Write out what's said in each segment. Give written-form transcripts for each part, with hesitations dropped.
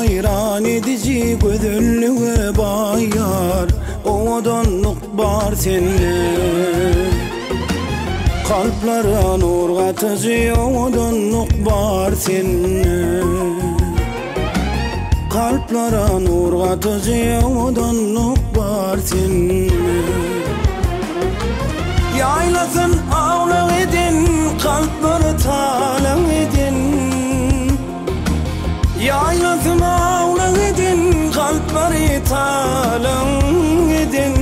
hayran edici gözünlüğe bayar, odanlık bar sende. Kalplere nur katıcı odanlık var sende. Kalplere nur katıcı odanlık var sende. Yaylasın ağla edin, kalpleri tala edin. Yaylasın ağla edin, kalpleri tala edin.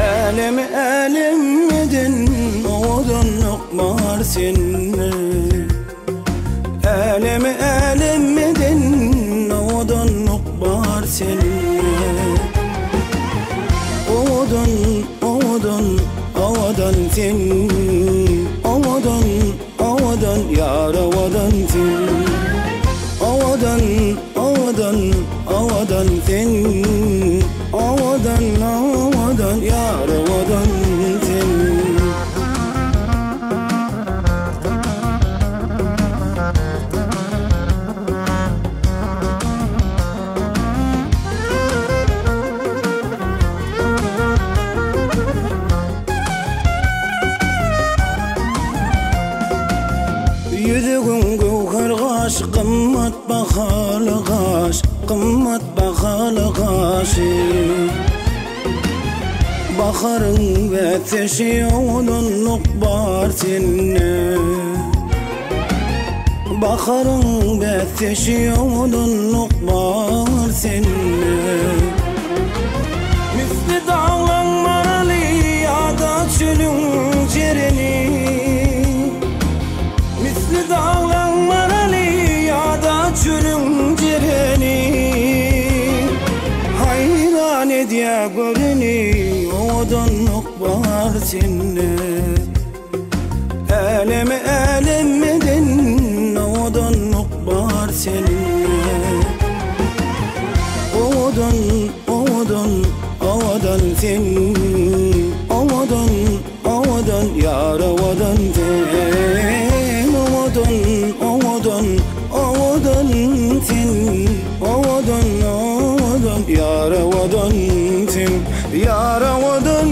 Elimi elim edin, odanlık var sende. Elimi elim edin, odanlık var sende. Odan sen, odan yar odan sen. Odan sen, odan yar odan sen. Yüzüğün gövher kaş, kımmat bahalı kaş, kımmat bahalı kaşı. Baharın ve teşi odunluk var sende. Baharın ve teşi odunluk var sende. Misli dağlan maralı ya da çölün cereni. Misli dağlan maralı ya da çölün cereni. Hayran ediyor göreni, odanlık var sende. Elimi elim edin, odanlık var sende. Odan sen, odan yar odan sen. Odan sen, odan yar odan sen, yar odan